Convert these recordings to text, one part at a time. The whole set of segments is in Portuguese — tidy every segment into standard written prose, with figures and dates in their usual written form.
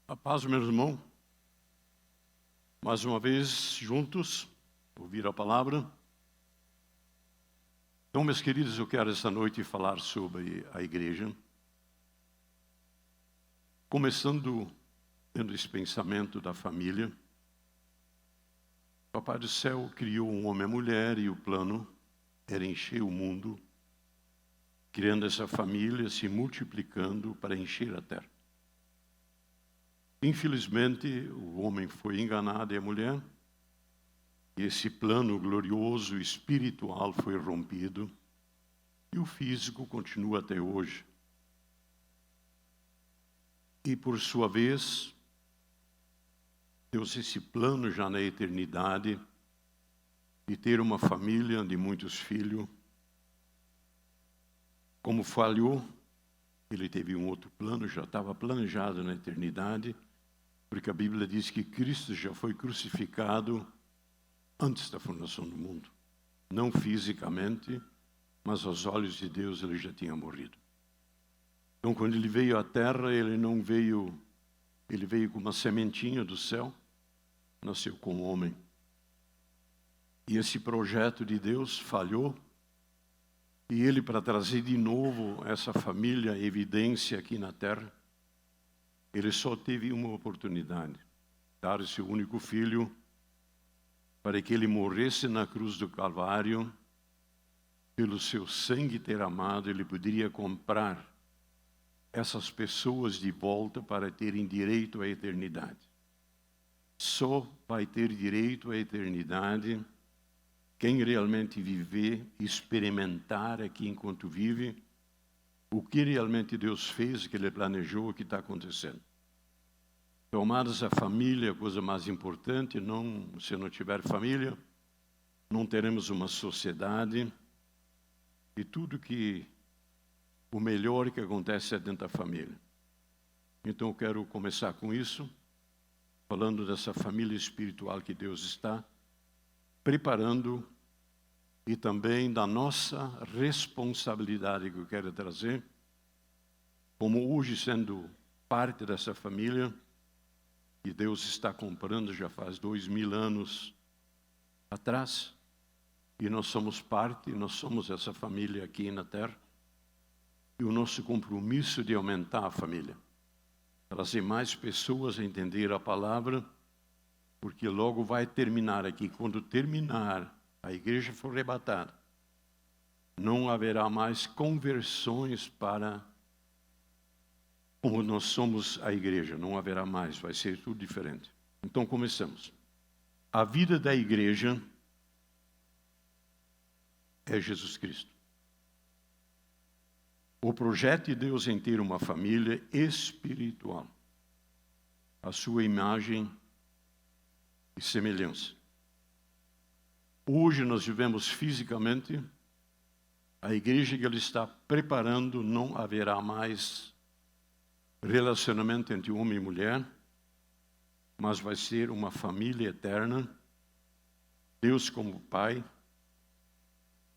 A paz, meu irmão. Mais uma vez, juntos, ouvir a palavra. Então, meus queridos, eu quero esta noite falar sobre a igreja. Começando tendo esse pensamento da família. O Papai do Céu criou um homem e mulher e o plano era encher o mundo, criando essa família, se multiplicando para encher a terra. Infelizmente, o homem foi enganado e a mulher, e esse plano glorioso espiritual foi rompido, e o físico continua até hoje. E, por sua vez, Deus esse plano já na eternidade, de ter uma família de muitos filhos. Como falhou, ele teve um outro plano, já estava planejado na eternidade, porque a Bíblia diz que Cristo já foi crucificado antes da fundação do mundo. Não fisicamente, mas aos olhos de Deus ele já tinha morrido. Então, quando ele veio à terra, ele veio com uma sementinha do céu, nasceu como homem. E esse projeto de Deus falhou, e ele, para trazer de novo essa família à evidência aqui na terra, ele só teve uma oportunidade, dar seu único filho para que ele morresse na cruz do Calvário. Pelo seu sangue derramado, ele poderia comprar essas pessoas de volta para terem direito à eternidade. Só vai ter direito à eternidade quem realmente viver, experimentar aqui enquanto vive, o que realmente Deus fez, que Ele planejou, o que está acontecendo. Então, amados, a família é a coisa mais importante. Se não tiver família, não teremos uma sociedade. E tudo o melhor que acontece é dentro da família. Então, eu quero começar com isso, falando dessa família espiritual que Deus está preparando e também da nossa responsabilidade que eu quero trazer, como hoje sendo parte dessa família, que Deus está comprando já faz 2000 anos atrás, e nós somos parte, nós somos essa família aqui na terra, e o nosso compromisso de aumentar a família, trazer mais pessoas a entender a palavra, porque logo vai terminar aqui. Quando terminar, a igreja for arrebatada, não haverá mais conversões para como nós somos a igreja, não haverá mais, vai ser tudo diferente. Então começamos. A vida da igreja é Jesus Cristo. O projeto de Deus em ter uma família espiritual, a sua imagem e semelhança. Hoje nós vivemos fisicamente, a igreja que Ele está preparando, não haverá mais relacionamento entre homem e mulher, mas vai ser uma família eterna, Deus como Pai,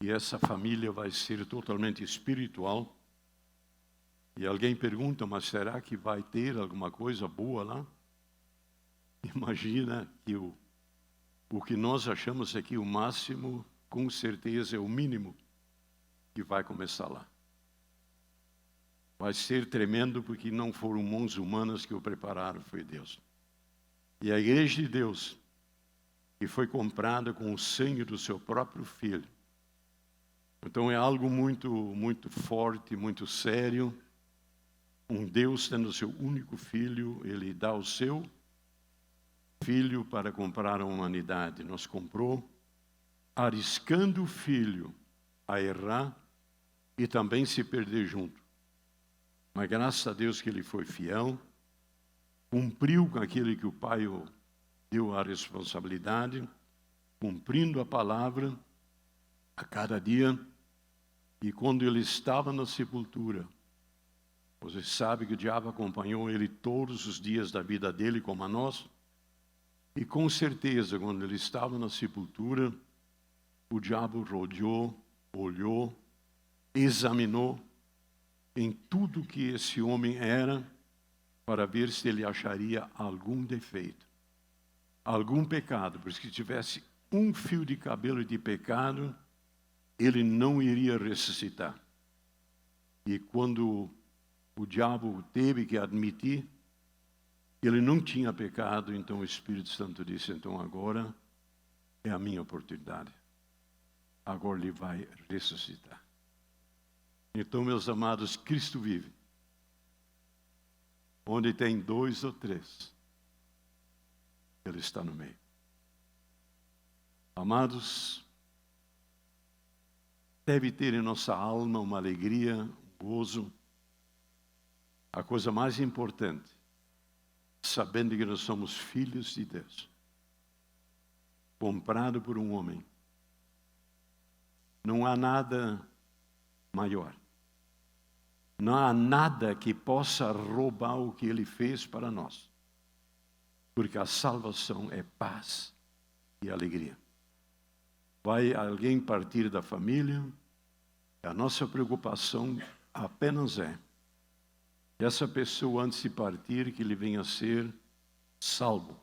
e essa família vai ser totalmente espiritual. E alguém pergunta, mas será que vai ter alguma coisa boa lá? Imagina que o que nós achamos aqui o máximo, com certeza é o mínimo que vai começar lá. Vai ser tremendo, porque não foram mãos humanas que o prepararam, foi Deus. E a igreja de Deus, que foi comprada com o sangue do seu próprio Filho. Então é algo muito, muito forte, muito sério. Um Deus tendo o seu único Filho, Ele dá o seu Filho para comprar a humanidade. Nos comprou, arriscando o Filho a errar e também se perder junto. Mas graças a Deus que Ele foi fiel, cumpriu com aquilo que o Pai deu a responsabilidade, cumprindo a palavra a cada dia. E quando Ele estava na sepultura, você sabe que o diabo acompanhou Ele todos os dias da vida dele, como a nós. E com certeza, quando Ele estava na sepultura, o diabo rodeou, olhou, examinou em tudo que esse homem era, para ver se ele acharia algum defeito, algum pecado, porque se tivesse um fio de cabelo de pecado, ele não iria ressuscitar. E quando o diabo teve que admitir que ele não tinha pecado, então o Espírito Santo disse, então agora é a minha oportunidade. Agora ele vai ressuscitar. Então, meus amados, Cristo vive. Onde tem 2 ou 3, Ele está no meio. Amados, deve ter em nossa alma uma alegria, um gozo. A coisa mais importante, sabendo que nós somos filhos de Deus, comprado por um homem. Não há nada maior. Não há nada que possa roubar o que Ele fez para nós. Porque a salvação é paz e alegria. Vai alguém partir da família, a nossa preocupação apenas é que essa pessoa, antes de partir, que ele venha a ser salvo.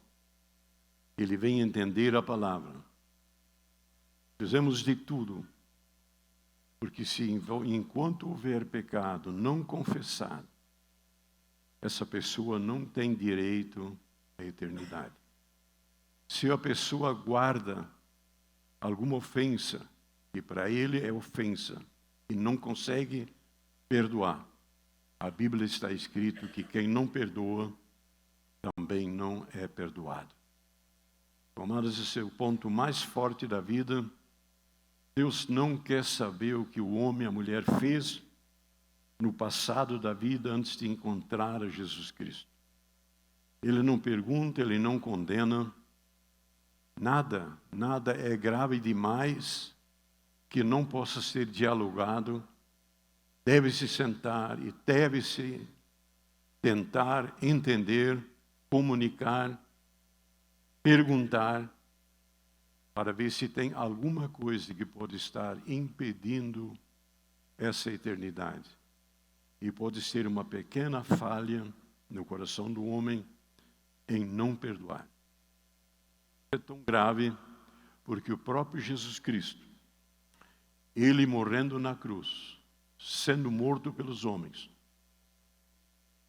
Que ele venha entender a palavra. Fizemos de tudo. Porque se enquanto houver pecado não confessado, essa pessoa não tem direito à eternidade. Se a pessoa guarda alguma ofensa, que para ele é ofensa, e não consegue perdoar, a Bíblia está escrito que quem não perdoa também não é perdoado. Amados, esse é o ponto mais forte da vida. Deus não quer saber o que o homem e a mulher fez no passado da vida antes de encontrar a Jesus Cristo. Ele não pergunta, ele não condena. Nada é grave demais que não possa ser dialogado. Deve-se sentar e deve-se tentar entender, comunicar, perguntar, para ver se tem alguma coisa que pode estar impedindo essa eternidade. E pode ser uma pequena falha no coração do homem em não perdoar. É tão grave porque o próprio Jesus Cristo, Ele morrendo na cruz, sendo morto pelos homens,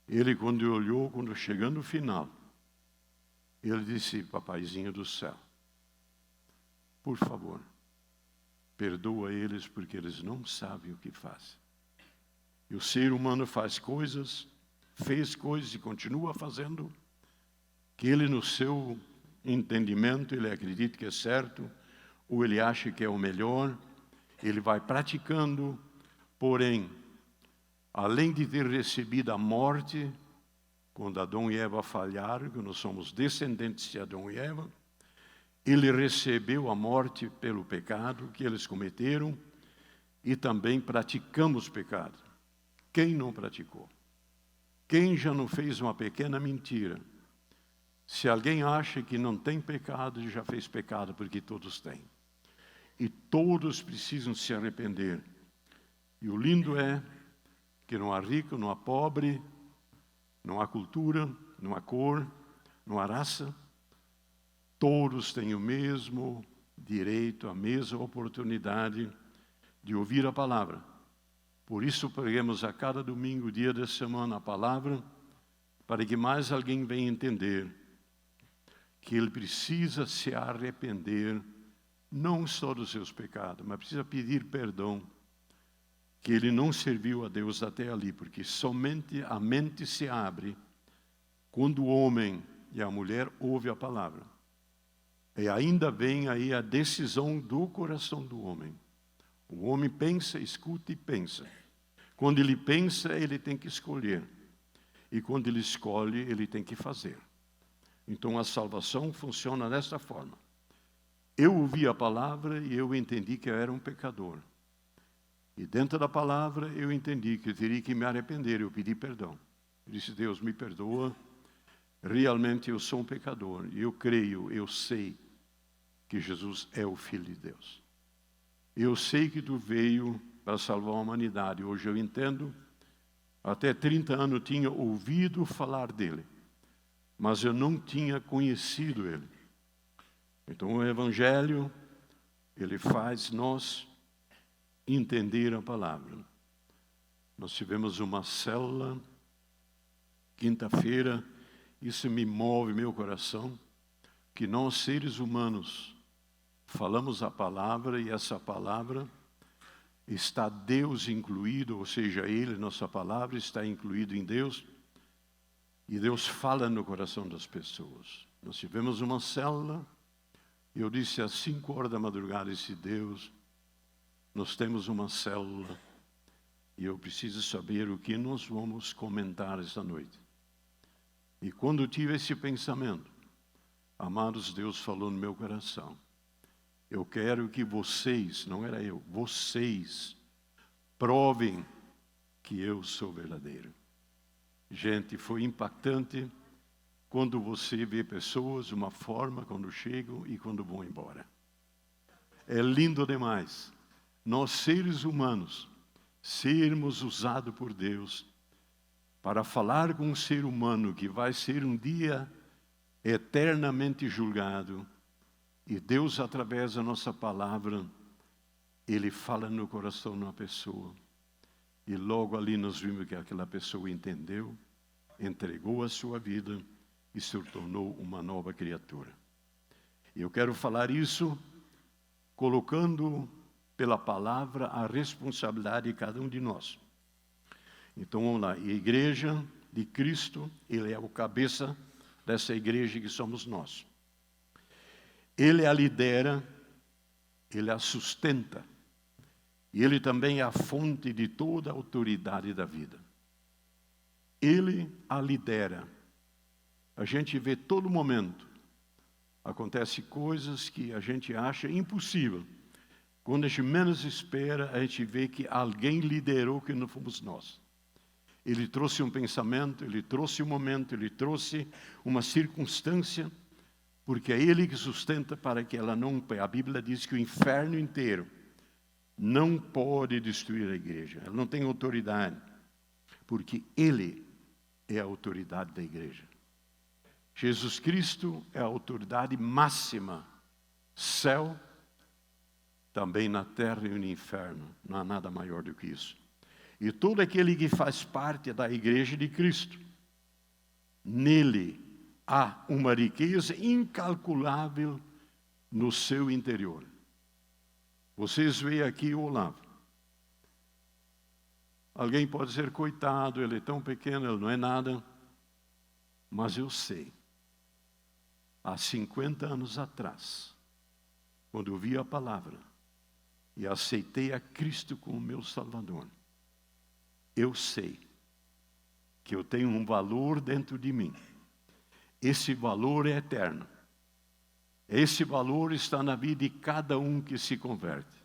Ele quando olhou, quando chegando no final, Ele disse, papaizinho do céu, por favor, perdoa eles porque eles não sabem o que fazem. E o ser humano faz coisas, fez coisas e continua fazendo, que ele no seu entendimento, ele acredita que é certo, ou ele acha que é o melhor, ele vai praticando, porém, além de ter recebido a morte, quando Adão e Eva falharam, que nós somos descendentes de Adão e Eva, ele recebeu a morte pelo pecado que eles cometeram e também praticamos pecado. Quem não praticou? Quem já não fez uma pequena mentira? Se alguém acha que não tem pecado, já fez pecado, porque todos têm. E todos precisam se arrepender. E o lindo é que não há rico, não há pobre, não há cultura, não há cor, não há raça. Todos têm o mesmo direito, a mesma oportunidade de ouvir a palavra. Por isso pregamos a cada domingo, dia da semana, a palavra, para que mais alguém venha entender que ele precisa se arrepender, não só dos seus pecados, mas precisa pedir perdão, que ele não serviu a Deus até ali, porque somente a mente se abre quando o homem e a mulher ouvem a palavra. E ainda vem aí a decisão do coração do homem. O homem pensa, escuta e pensa. Quando ele pensa, ele tem que escolher. E quando ele escolhe, ele tem que fazer. Então a salvação funciona desta forma. Eu ouvi a palavra e eu entendi que eu era um pecador. E dentro da palavra eu entendi que eu teria que me arrepender, eu pedi perdão. Eu disse, Deus, me perdoa, realmente eu sou um pecador. E eu creio, eu sei que Jesus é o Filho de Deus. Eu sei que tu veio para salvar a humanidade. Hoje eu entendo Até 30 anos tinha ouvido falar dele, mas eu não tinha conhecido ele. Então o Evangelho, ele faz nós entender a palavra. Nós tivemos uma célula, quinta-feira, isso me move meu coração, que nós seres humanos falamos a palavra e essa palavra está Deus incluído, ou seja, Ele, nossa palavra, está incluído em Deus, e Deus fala no coração das pessoas. Nós tivemos uma célula, eu disse às 5 horas da madrugada, disse, Deus, nós temos uma célula, e eu preciso saber o que nós vamos comentar esta noite. E quando eu tive esse pensamento, amados, Deus falou no meu coração, eu quero que vocês, não era eu, vocês provem que eu sou verdadeiro. Gente, foi impactante quando você vê pessoas de uma forma quando chegam e quando vão embora. É lindo demais. Nós, seres humanos, sermos usados por Deus para falar com um ser humano que vai ser um dia eternamente julgado. E Deus, através da nossa palavra, Ele fala no coração de uma pessoa. E logo ali nós vimos que aquela pessoa entendeu, entregou a sua vida e se tornou uma nova criatura. E eu quero falar isso colocando pela palavra a responsabilidade de cada um de nós. Então vamos lá, a igreja de Cristo, Ele é o cabeça dessa igreja que somos nós. Ele a lidera, Ele a sustenta. E Ele também é a fonte de toda a autoridade da vida. Ele a lidera. A gente vê todo momento. Acontece coisas que a gente acha impossível. Quando a gente menos espera, a gente vê que alguém liderou que não fomos nós. Ele trouxe um pensamento, Ele trouxe um momento, Ele trouxe uma circunstância, porque é Ele que sustenta para que ela não... A Bíblia diz que o inferno inteiro não pode destruir a igreja. Ela não tem autoridade, porque Ele é a autoridade da igreja. Jesus Cristo é a autoridade máxima. Céu, também na terra e no inferno. Não há nada maior do que isso. E todo aquele que faz parte da igreja de Cristo, nele há uma riqueza incalculável no seu interior. Vocês veem aqui o Olavo. Alguém pode dizer, coitado, ele é tão pequeno, ele não é nada. Mas eu sei, há 50 anos atrás, quando eu vi a palavra e aceitei a Cristo como meu Salvador, eu sei que eu tenho um valor dentro de mim. Esse valor é eterno. Esse valor está na vida de cada um que se converte.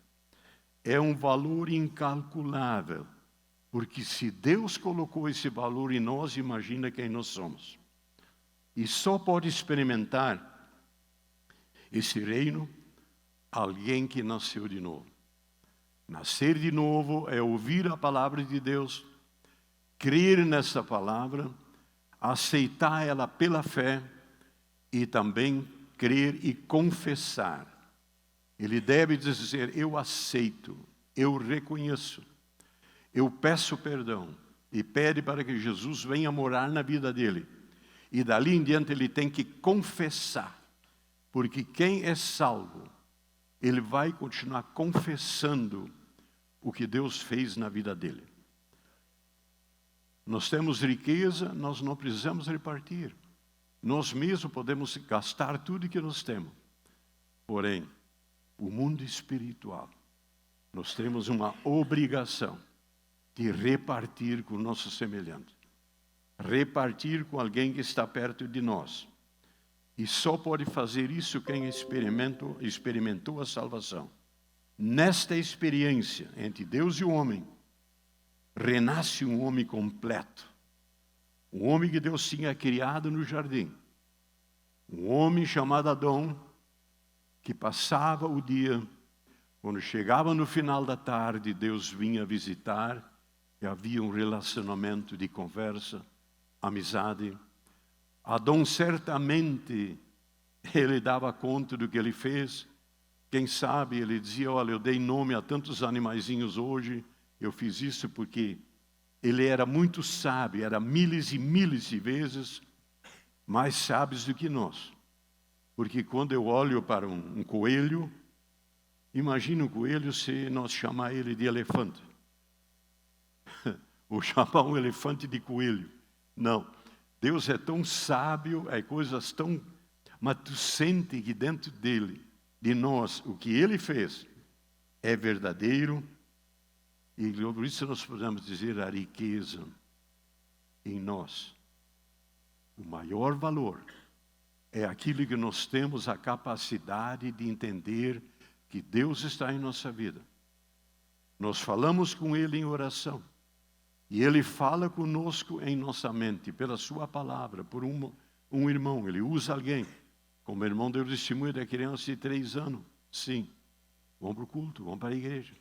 É um valor incalculável, porque se Deus colocou esse valor em nós, imagina quem nós somos. E só pode experimentar esse reino alguém que nasceu de novo. Nascer de novo é ouvir a palavra de Deus, crer nessa palavra, aceitar ela pela fé e também crer e confessar. Ele deve dizer, eu aceito, eu reconheço, eu peço perdão e pede para que Jesus venha morar na vida dele. E dali em diante ele tem que confessar, porque quem é salvo, ele vai continuar confessando o que Deus fez na vida dele. Nós temos riqueza, nós não precisamos repartir. Nós mesmos podemos gastar tudo que nós temos. Porém, o mundo espiritual, nós temos uma obrigação de repartir com o nosso semelhante. Repartir com alguém que está perto de nós. E só pode fazer isso quem experimentou a salvação. Nesta experiência entre Deus e o homem, renasce um homem completo. Um homem que Deus tinha criado no jardim. Um homem chamado Adão, que passava o dia, quando chegava no final da tarde, Deus vinha visitar E havia um relacionamento de conversa, amizade. Adão certamente, ele dava conta do que ele fez. Quem sabe ele dizia, olha, eu dei nome a tantos animaizinhos hoje, eu fiz isso porque ele era muito sábio, era milhares e milhares de vezes mais sábios do que nós. Porque quando eu olho para um coelho, imagina um coelho se nós chamar ele de elefante. Ou chamar um elefante de coelho. Não. Deus é tão sábio, é coisas tão... Mas tu sente que dentro dele, de nós, o que ele fez é verdadeiro. E por isso nós podemos dizer a riqueza em nós. O maior valor é aquilo que nós temos a capacidade de entender que Deus está em nossa vida. Nós falamos com Ele em oração. E Ele fala conosco em nossa mente, pela sua palavra, por um irmão. Ele usa alguém. Como o irmão deu testemunho da criança de 3 anos. Sim, vão para o culto, vão para a igreja.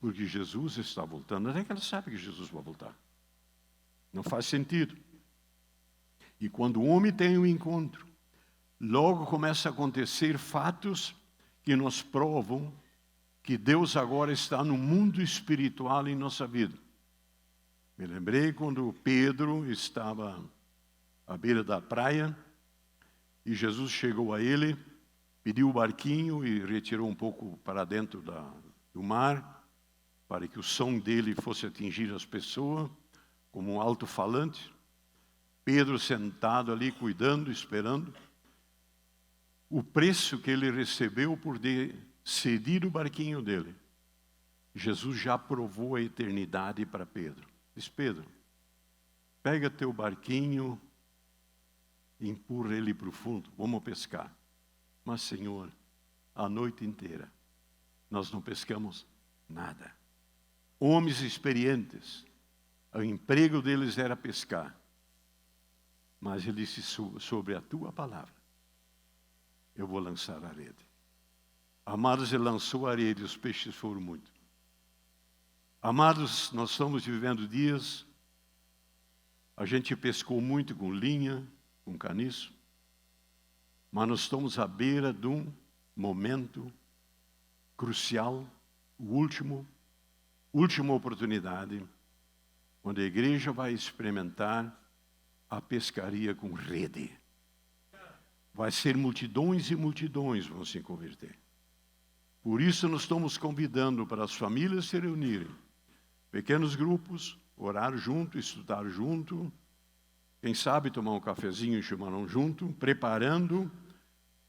Porque Jesus está voltando. Até que ela sabe que Jesus vai voltar. Não faz sentido. E quando o homem tem um encontro, logo começa a acontecer fatos que nos provam que Deus agora está no mundo espiritual em nossa vida. Me lembrei quando Pedro estava à beira da praia e Jesus chegou a ele, pediu o barquinho e retirou um pouco para dentro do mar, para que o som dele fosse atingir as pessoas, como um alto-falante. Pedro sentado ali, cuidando, esperando. O preço que ele recebeu por ceder o barquinho dele. Jesus já provou a eternidade para Pedro. Diz, Pedro, pega teu barquinho e empurra ele para o fundo, vamos pescar. Mas, Senhor, a noite inteira nós não pescamos nada. Homens experientes, o emprego deles era pescar. Mas ele disse, sobre a tua palavra, eu vou lançar a rede. Amados, ele lançou a rede e os peixes foram muitos. Amados, nós estamos vivendo dias, a gente pescou muito com linha, com caniço, mas nós estamos à beira de um momento crucial, última oportunidade, onde a igreja vai experimentar a pescaria com rede. Vai ser multidões e multidões vão se converter. Por isso nós estamos convidando para as famílias se reunirem. Pequenos grupos, orar junto, estudar junto. Quem sabe tomar um cafezinho e chimarrão junto, preparando,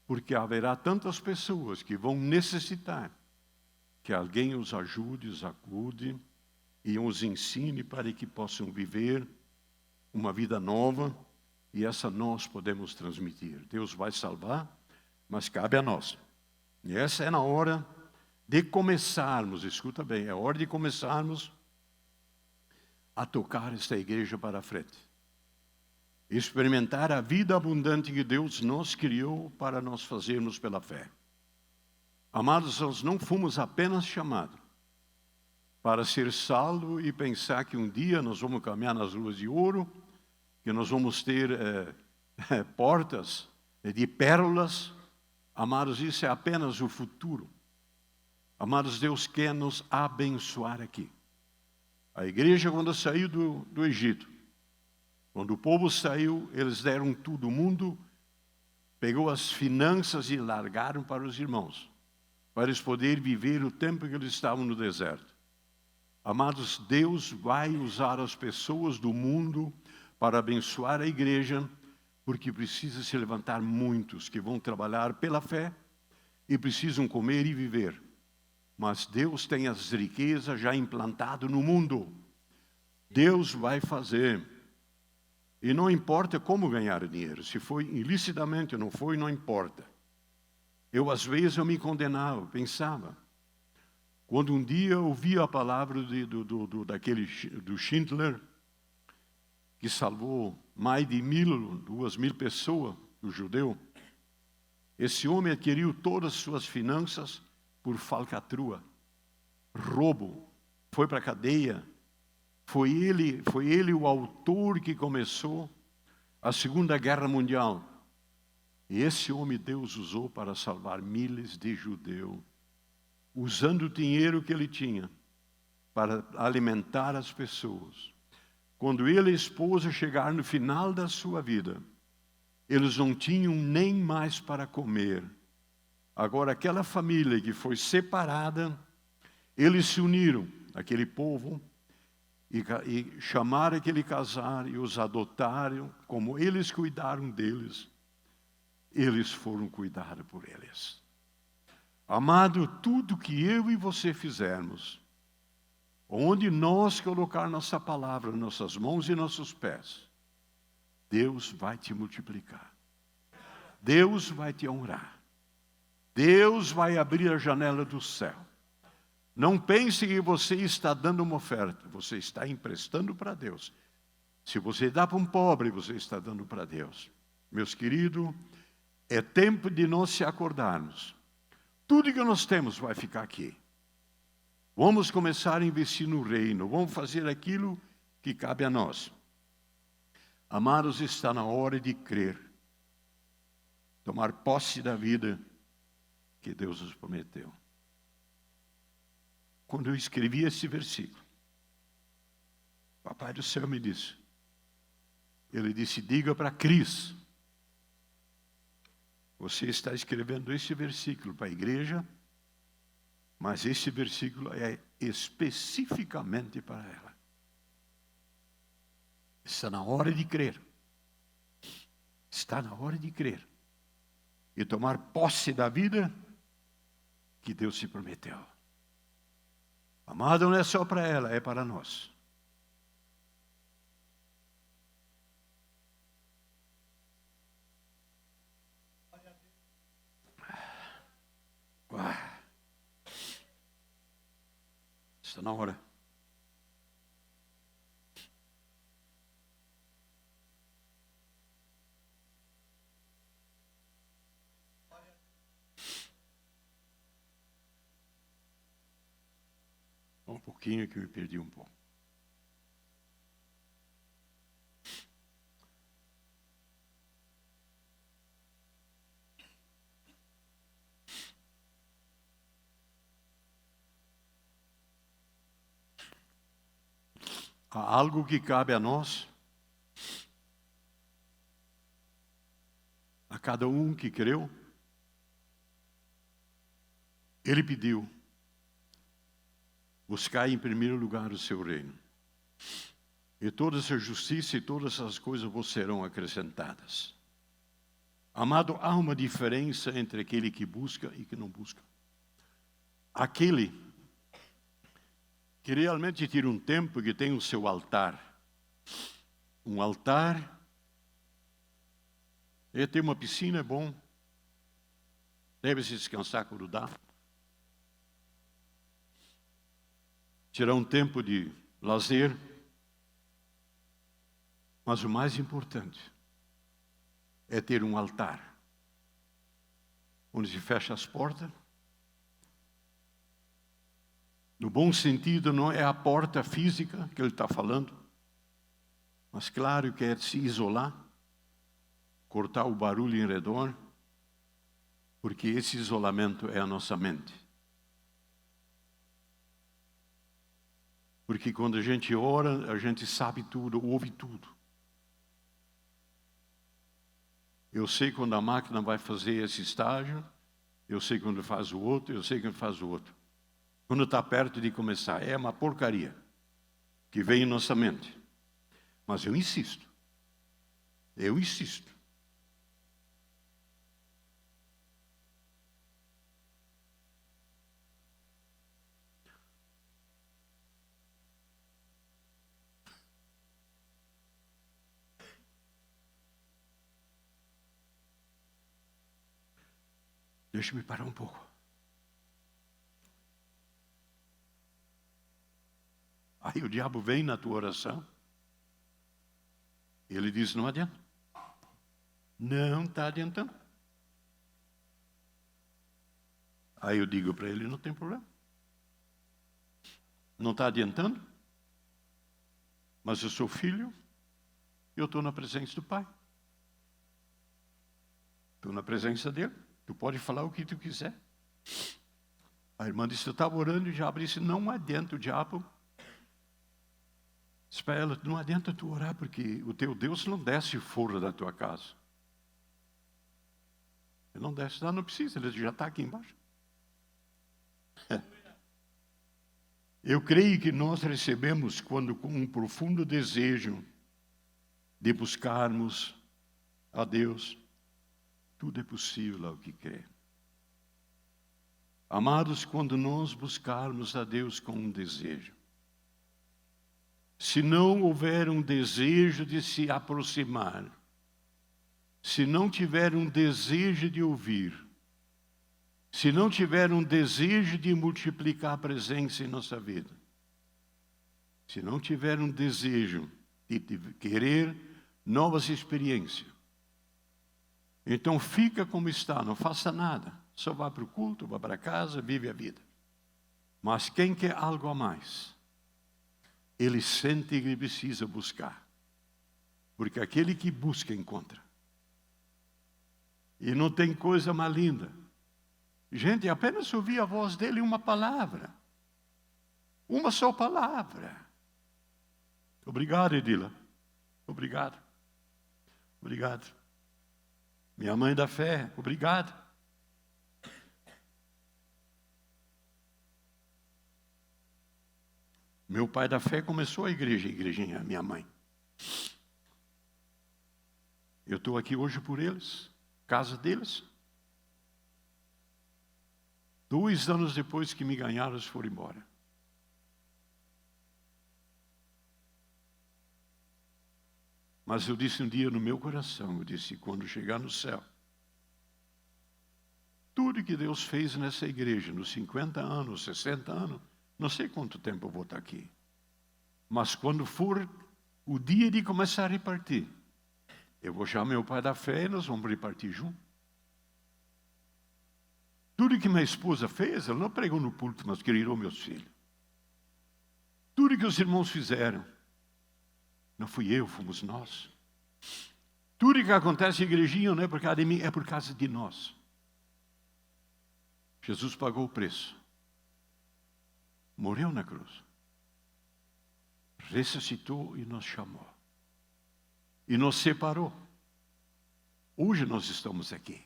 porque haverá tantas pessoas que vão necessitar que alguém os ajude, os acude e os ensine para que possam viver uma vida nova, e essa nós podemos transmitir. Deus vai salvar, mas cabe a nós. E essa é na hora de começarmos, escuta bem, é hora de começarmos a tocar esta igreja para frente. Experimentar a vida abundante que Deus nos criou para nós fazermos pela fé. Amados, nós não fomos apenas chamados para ser salvo e pensar que um dia nós vamos caminhar nas ruas de ouro, que nós vamos ter portas de pérolas. Amados, isso é apenas o futuro. Amados, Deus quer nos abençoar aqui. A igreja, quando saiu do Egito, quando o povo saiu, eles deram tudo. O mundo pegou as finanças e largaram para os irmãos, para eles poderem viver o tempo que eles estavam no deserto. Amados, Deus vai usar as pessoas do mundo para abençoar a igreja, porque precisa se levantar muitos que vão trabalhar pela fé e precisam comer e viver. Mas Deus tem as riquezas já implantadas no mundo. Deus vai fazer. E não importa como ganhar dinheiro. Se foi ilicitamente ou não foi, não importa. Às vezes, eu me condenava, pensava. Quando um dia eu ouvi a palavra do Schindler, que salvou mais de 2.000 pessoas, do judeu. Esse homem adquiriu todas as suas finanças por falcatrua, roubo, foi para a cadeia Foi ele o autor que começou a Segunda Guerra Mundial. E esse homem Deus usou para salvar milhares de judeus, usando o dinheiro que ele tinha para alimentar as pessoas. Quando ele e a esposa chegaram no final da sua vida, eles não tinham nem mais para comer. Agora, aquela família que foi separada, eles se uniram, aquele povo, e chamaram aquele casal e os adotaram, como eles cuidaram deles, eles foram cuidados por eles. Amado, tudo que eu e você fizermos, onde nós colocar nossa palavra, nossas mãos e nossos pés, Deus vai te multiplicar. Deus vai te honrar. Deus vai abrir a janela do céu. Não pense que você está dando uma oferta, você está emprestando para Deus. Se você dá para um pobre, você está dando para Deus. Meus queridos, é tempo de nós se acordarmos. Tudo que nós temos vai ficar aqui. Vamos começar a investir no reino, vamos fazer aquilo que cabe a nós. Amados, está na hora de crer, tomar posse da vida que Deus nos prometeu. Quando eu escrevi esse versículo, o Papai do Céu me disse, ele disse, diga para Cris, você está escrevendo esse versículo para a igreja, mas esse versículo é especificamente para ela. Está na hora de crer. Está na hora de crer. E tomar posse da vida que Deus se prometeu. Amado, não é só para ela, é para nós. Está na hora. Um pouquinho que eu me perdi um pouco. Há algo que cabe a nós, a cada um que creu. Ele pediu, buscai em primeiro lugar o seu reino, e toda essa justiça e todas essas coisas vos serão acrescentadas. Amado, há uma diferença entre aquele que busca e que não busca. Aquele que realmente tira um tempo, que tem o seu altar. Um altar, ter uma piscina é bom, deve se descansar quando dá. Tirar um tempo de lazer. Mas o mais importante é ter um altar, onde se fecha as portas. No bom sentido, não é a porta física que ele está falando, mas claro que é se isolar, cortar o barulho em redor, porque esse isolamento é a nossa mente. Porque quando a gente ora, a gente sabe tudo, ouve tudo. Eu sei quando a máquina vai fazer esse estágio, eu sei quando faz o outro, eu sei quando faz o outro. Quando está perto de começar, é uma porcaria que vem em nossa mente. Mas eu insisto. Deixa-me parar um pouco. Aí o diabo vem na tua oração. E ele diz, não adianta. Não está adiantando. Aí eu digo para ele, não tem problema. Não está adiantando? Mas eu sou filho, eu estou na presença do Pai. Estou na presença dele. Tu pode falar o que tu quiser. A irmã disse, eu estava orando e o diabo disse, não adianta o diabo. Disse para ela, não adianta tu orar, porque o teu Deus não desce fora da tua casa. Ele não desce, não precisa, ele já está aqui embaixo. Eu creio que nós recebemos quando com um profundo desejo de buscarmos a Deus, tudo é possível ao que crê. Amados, quando nós buscarmos a Deus com um desejo, se não houver um desejo de se aproximar, se não tiver um desejo de ouvir, se não tiver um desejo de multiplicar a presença em nossa vida, se não tiver um desejo de querer novas experiências, então fica como está, não faça nada. Só vá para o culto, vá para casa, vive a vida. Mas quem quer algo a mais, ele sente que precisa buscar. Porque aquele que busca, encontra. E não tem coisa mais linda. Gente, apenas ouvir a voz dele uma palavra. Uma só palavra. Obrigado, Edila. Obrigado. Obrigado. Minha mãe da fé, obrigado. Meu pai da fé começou a igrejinha, minha mãe. Eu estou aqui hoje por eles, casa deles. 2 anos depois que me ganharam, eles foram embora. Mas eu disse um dia no meu coração, eu disse, quando chegar no céu, tudo que Deus fez nessa igreja, nos 50 anos, 60 anos, não sei quanto tempo eu vou estar aqui. Mas quando for o dia de começar a repartir, eu vou chamar meu pai da fé e nós vamos repartir juntos. Tudo que minha esposa fez, ela não pregou no púlpito, mas criou meus filhos. Tudo que os irmãos fizeram, não fui eu, fomos nós. Tudo que acontece na igrejinha não é por causa de mim, é por causa de nós. Jesus pagou o preço. Morreu na cruz. Ressuscitou e nos chamou. E nos separou. Hoje nós estamos aqui.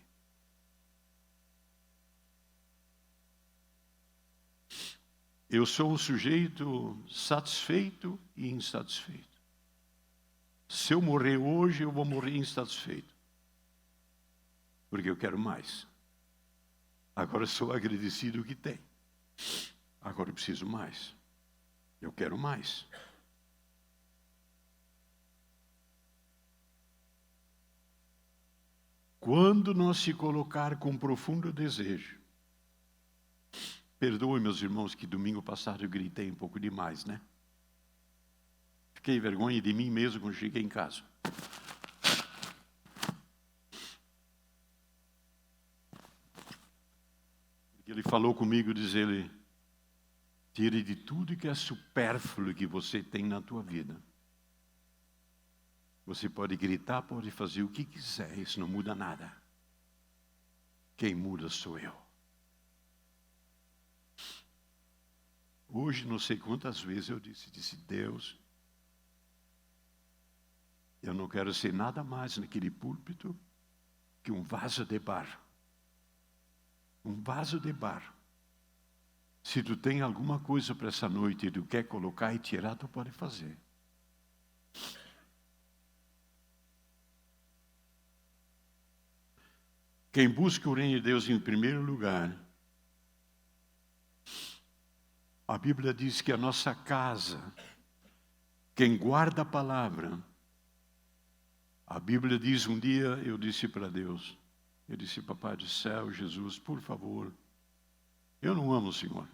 Eu sou um sujeito satisfeito e insatisfeito. Se eu morrer hoje, eu vou morrer insatisfeito. Porque eu quero mais. Agora sou agradecido que tem. Agora eu preciso mais. Eu quero mais. Quando nós se colocar com profundo desejo, perdoe, meus irmãos, que domingo passado eu gritei um pouco demais, né? Fiquei vergonha de mim mesmo quando cheguei em casa. Ele falou comigo, diz ele, tire de tudo que é supérfluo que você tem na tua vida. Você pode gritar, pode fazer o que quiser, isso não muda nada. Quem muda sou eu. Hoje, não sei quantas vezes eu disse, Deus, eu não quero ser nada mais naquele púlpito que um vaso de barro. Um vaso de barro. Se tu tem alguma coisa para essa noite e tu quer colocar e tirar, tu pode fazer. Quem busca o reino de Deus em primeiro lugar, a Bíblia diz que a nossa casa, quem guarda a palavra, a Bíblia diz, um dia eu disse para Deus, eu disse, Papai do céu, Jesus, por favor, eu não amo o Senhor.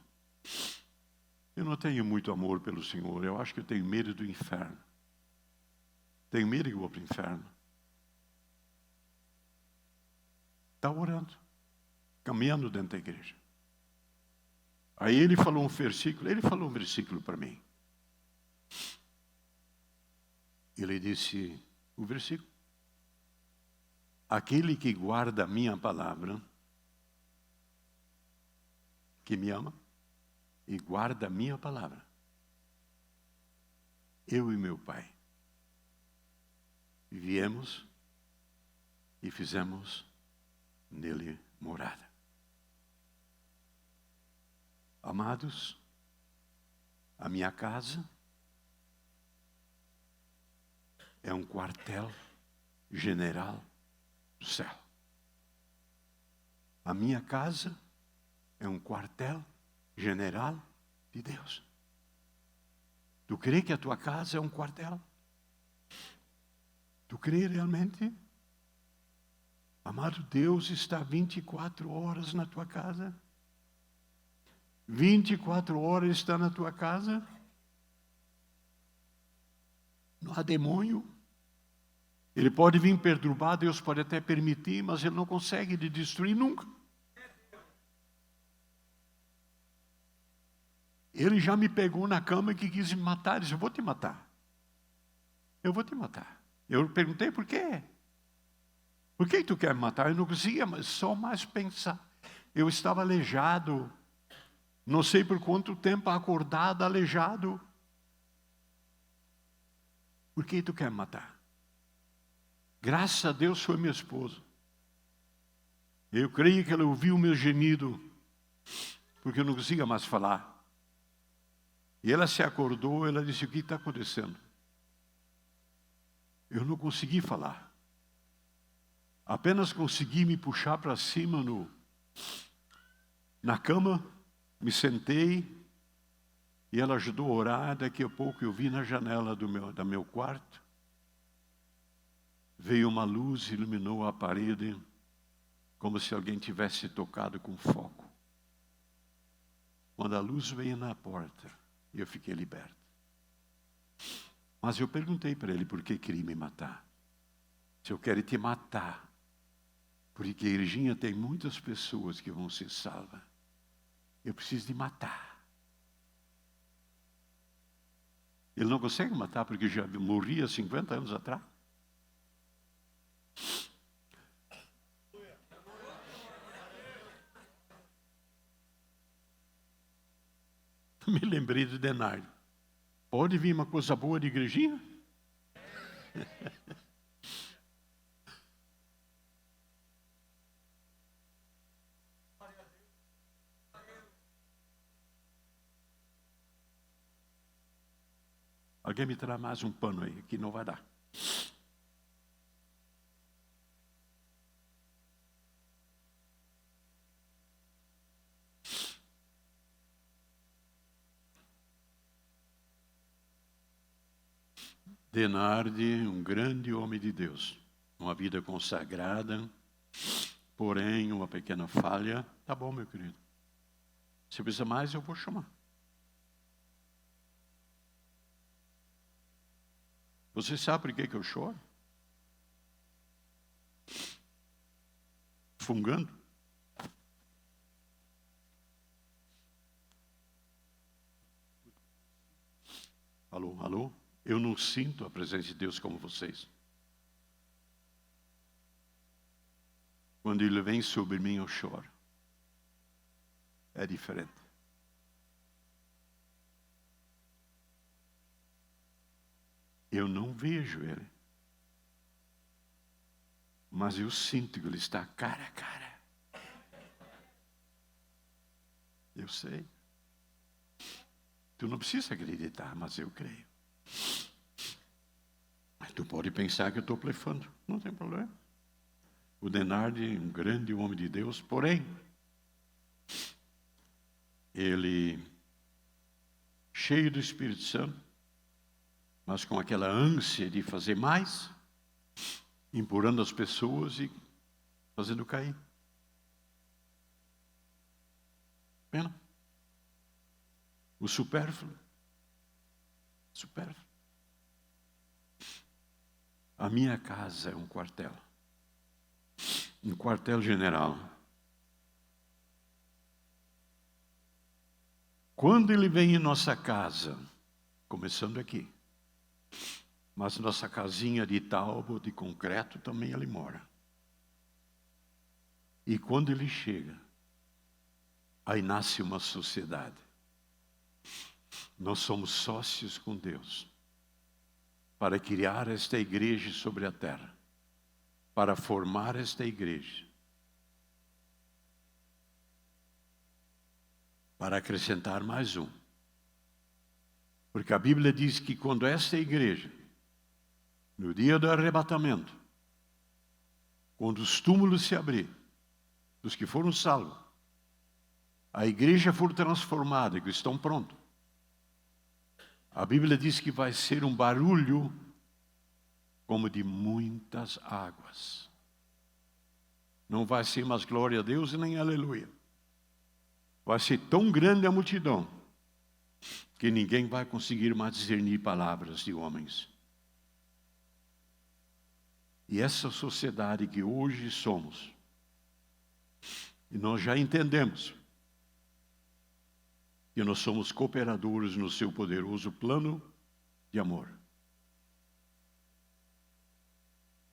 Eu não tenho muito amor pelo Senhor, eu acho que eu tenho medo do inferno. Tenho medo que eu vou para o inferno. Está orando, caminhando dentro da igreja. Aí ele falou um versículo para mim. Ele disse o versículo: aquele que guarda a minha palavra, que me ama e guarda a minha palavra, eu e meu Pai viemos e fizemos nele morada. Amados, a minha casa é um quartel general do céu. A minha casa é um quartel general de Deus. Tu crê que a tua casa é um quartel? Tu crê realmente? Amado, Deus está 24 horas na tua casa. 24 horas está na tua casa. Não há demônio. Ele pode vir perturbar, Deus pode até permitir, mas ele não consegue te destruir nunca. Ele já me pegou na cama e que quis me matar. Ele disse: eu vou te matar. Eu vou te matar. Eu perguntei: por quê? Por que tu quer me matar? Eu não conseguia só mais pensar. Eu estava aleijado. Não sei por quanto tempo acordado, aleijado. Por que tu quer me matar? Graças a Deus foi minha esposa. Eu creio que ela ouviu o meu gemido, porque eu não conseguia mais falar. E ela se acordou, ela disse: o que está acontecendo? Eu não consegui falar. Apenas consegui me puxar para cima na cama, me sentei, e ela ajudou a orar. Daqui a pouco eu vi na janela do meu quarto, veio uma luz, iluminou a parede, como se alguém tivesse tocado com fogo. Quando a luz veio na porta, eu fiquei liberto. Mas eu perguntei para ele por que queria me matar. Se eu quero te matar, porque Irginha tem muitas pessoas que vão ser salvas, eu preciso de matar. Ele não consegue matar porque já morria 50 anos atrás. Me lembrei do Denário. Pode vir uma coisa boa de igrejinha? Alguém me traz mais um pano aí, que não vai dar. Denardi, um grande homem de Deus, uma vida consagrada, porém uma pequena falha. Tá bom, meu querido. Se precisa mais, eu vou chamar. Você sabe por que eu choro? Fungando. Alô, alô? Eu não sinto a presença de Deus como vocês. Quando Ele vem sobre mim, eu choro. É diferente. Eu não vejo Ele. Mas eu sinto que Ele está cara a cara. Eu sei. Tu não precisa acreditar, mas eu creio. Mas tu pode pensar que eu estou blefando. Não tem problema. O Denardi, um grande homem de Deus, porém, ele, cheio do Espírito Santo, mas com aquela ânsia de fazer mais, empurrando as pessoas e fazendo cair. Pena. O supérfluo. Supérfluo. A minha casa é um quartel. Um quartel general. Quando ele vem em nossa casa, começando aqui, Mas nossa casinha de tábua, de concreto, também ele mora. E quando ele chega, aí nasce uma sociedade. Nós somos sócios com Deus para criar esta igreja sobre a terra, para formar esta igreja, para acrescentar mais um. Porque a Bíblia diz que quando esta igreja, no dia do arrebatamento, quando os túmulos se abrirem, dos que foram salvos, a igreja for transformada, que estão prontos, a Bíblia diz que vai ser um barulho como de muitas águas. Não vai ser mais glória a Deus e nem aleluia. Vai ser tão grande a multidão que ninguém vai conseguir mais discernir palavras de homens. E essa sociedade que hoje somos, e nós já entendemos que nós somos cooperadores no seu poderoso plano de amor.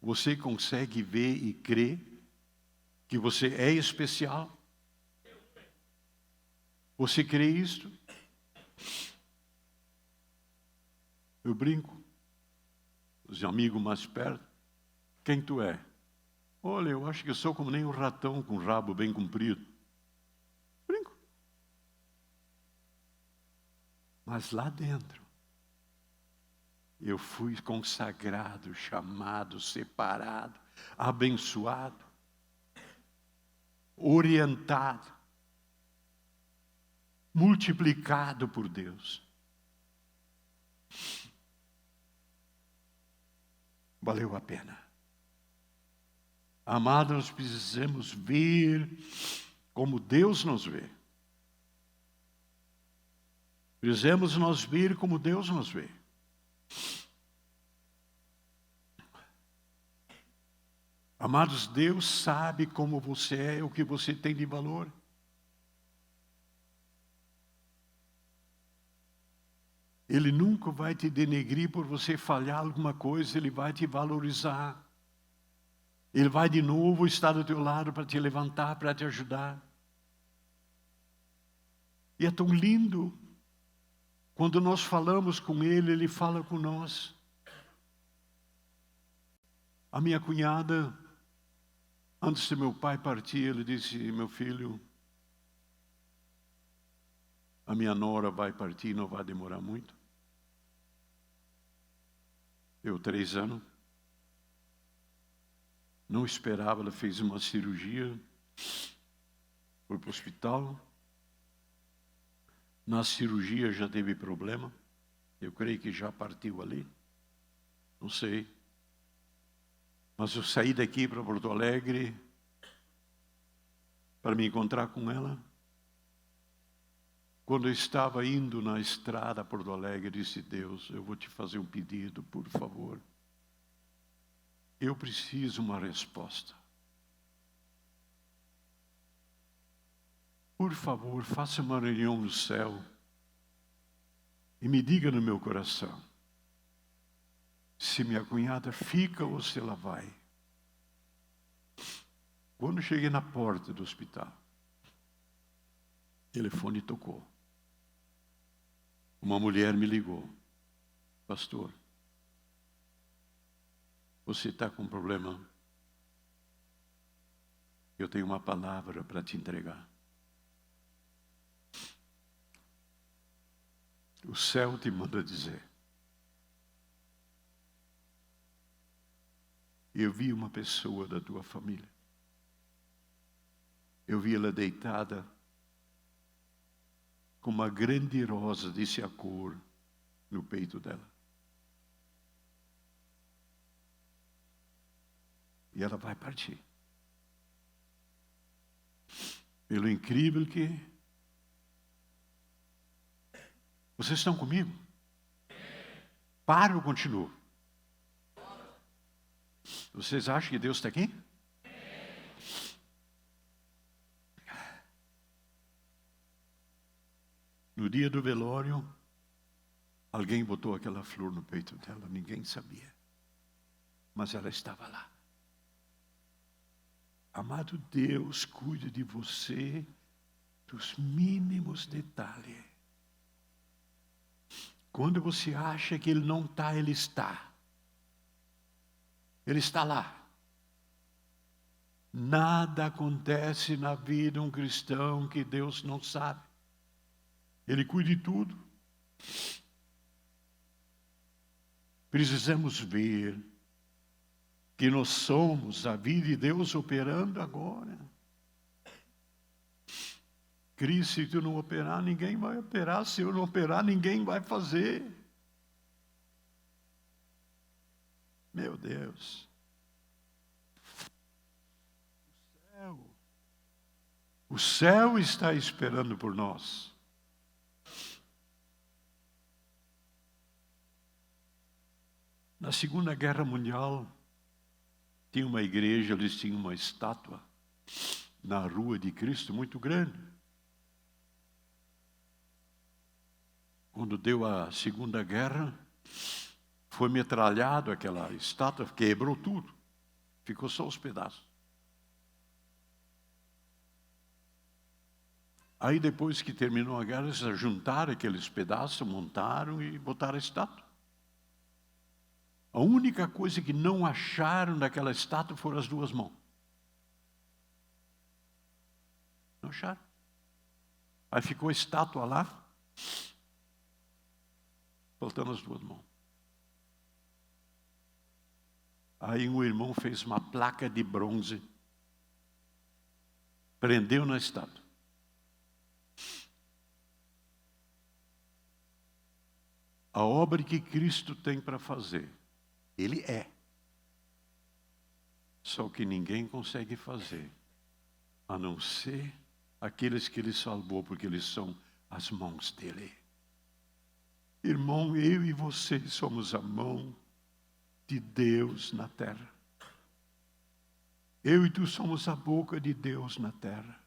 Você consegue ver e crer que você é especial? Você crê isto? Eu brinco, os amigos mais perto, quem tu é? Olha, eu acho que eu sou como nem um ratão com rabo bem comprido. Brinco. Mas lá dentro, eu fui consagrado, chamado, separado, abençoado, orientado, multiplicado por Deus. Valeu a pena. Amados, nós precisamos ver como Deus nos vê. Precisamos nós ver como Deus nos vê. Amados, Deus sabe como você é, o que você tem de valor. Ele nunca vai te denegrir por você falhar alguma coisa, Ele vai te valorizar. Ele vai de novo estar do teu lado para te levantar, para te ajudar. E é tão lindo. Quando nós falamos com Ele, Ele fala com nós. A minha cunhada, antes de meu pai partir, ele disse: meu filho, a minha nora vai partir, não vai demorar muito. Eu, 3 anos. Não esperava, ela fez uma cirurgia, foi para o hospital. Na cirurgia já teve problema. Eu creio que já partiu ali. Não sei. Mas eu saí daqui para Porto Alegre para me encontrar com ela. Quando eu estava indo na estrada a Porto Alegre, eu disse: Deus, eu vou te fazer um pedido, por favor. Eu preciso uma resposta. Por favor, faça uma reunião no céu e me diga no meu coração se minha cunhada fica ou se ela vai. Quando cheguei na porta do hospital, o telefone tocou. Uma mulher me ligou: pastor, você está com um problema? Eu tenho uma palavra para te entregar. O céu te manda dizer. Eu vi uma pessoa da tua família. Eu vi ela deitada com uma grande rosa de Siacor no peito dela. E ela vai partir. Pelo incrível que... Vocês estão comigo? Paro ou continuo? Vocês acham que Deus está aqui? No dia do velório, Alguém botou aquela flor no peito dela, ninguém sabia. Mas ela estava lá. Amado Deus, cuide de você dos mínimos detalhes. Quando você acha que Ele não está, Ele está. Ele está lá. Nada acontece na vida de um cristão que Deus não sabe. Ele cuida de tudo. Precisamos ver que nós somos a vida de Deus operando agora. Cristo, se tu não operar, ninguém vai operar. Se eu não operar, ninguém vai fazer. Meu Deus. O céu está esperando por nós. Na Segunda Guerra Mundial, tinha uma igreja, eles tinham uma estátua na Rua de Cristo muito grande. Quando deu a Segunda Guerra, foi metralhado aquela estátua, quebrou tudo. Ficou só os pedaços. Aí depois que terminou a guerra, eles juntaram aqueles pedaços, montaram e botaram a estátua. A única coisa que não acharam daquela estátua foram as duas mãos. Não acharam. Aí ficou a estátua lá, faltando as duas mãos. Aí um irmão fez uma placa de bronze, prendeu na estátua. A obra que Cristo tem para fazer, Ele é. Só que ninguém consegue fazer, a não ser aqueles que Ele salvou, porque eles são as mãos dEle. Irmão, eu e você somos a mão de Deus na terra. Eu e tu somos a boca de Deus na terra.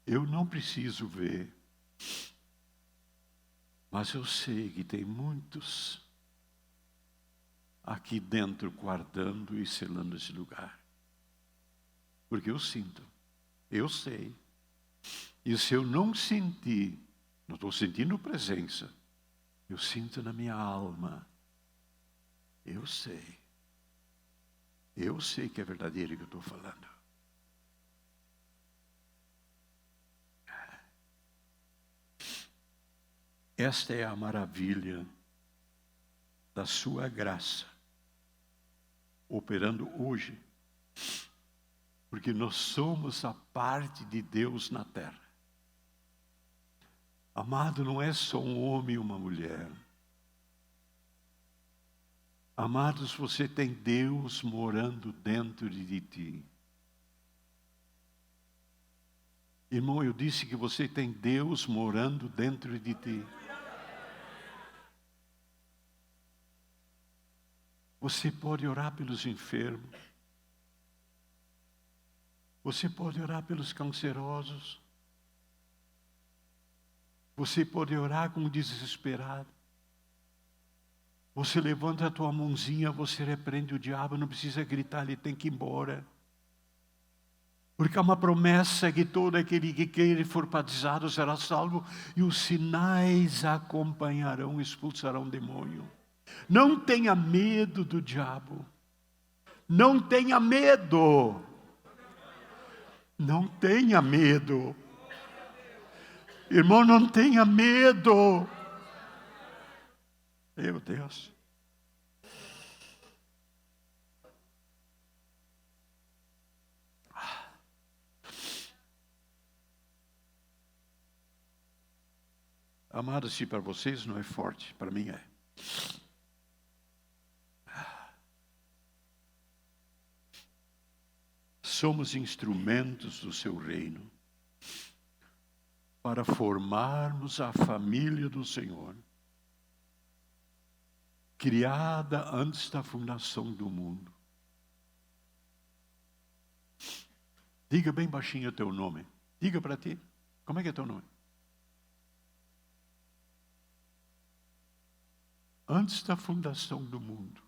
Eu não preciso ver, mas eu sei que tem muitos aqui dentro guardando e selando esse lugar. Porque eu sinto, eu sei. E se eu não sentir, não estou sentindo presença, eu sinto na minha alma. Eu sei que é verdadeiro o que eu estou falando. Esta é a maravilha da sua graça, operando hoje, porque nós somos a parte de Deus na terra. Amado, não é só um homem e uma mulher. Amados, você tem Deus morando dentro de ti. Irmão, eu disse que você tem Deus morando dentro de ti. Você pode orar pelos enfermos. Você pode orar pelos cancerosos. Você pode orar com o desesperado. Você levanta a tua mãozinha, você repreende o diabo, não precisa gritar, ele tem que ir embora. Porque há uma promessa que todo aquele que queira for batizado será salvo, e os sinais acompanharão, expulsarão o demônio. Não tenha medo do diabo. Não tenha medo. Não tenha medo. Irmão, não tenha medo. Meu Deus. Amados, se para vocês não é forte, para mim é. Somos instrumentos do seu reino para formarmos a família do Senhor, criada antes da fundação do mundo. Diga bem baixinho o teu nome. Diga para ti, como é que é teu nome? Antes da fundação do mundo,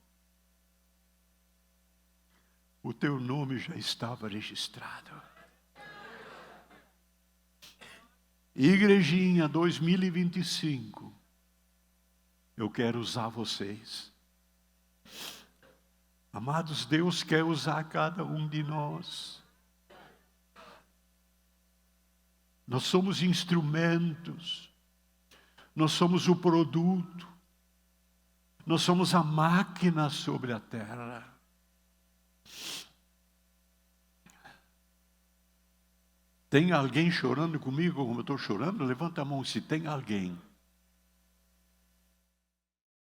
o teu nome já estava registrado. Igrejinha 2025, eu quero usar vocês. Amados, Deus quer usar cada um de nós. Nós somos instrumentos, nós somos o produto, nós somos a máquina sobre a terra. Tem alguém chorando comigo como eu estou chorando? Levanta a mão se tem alguém.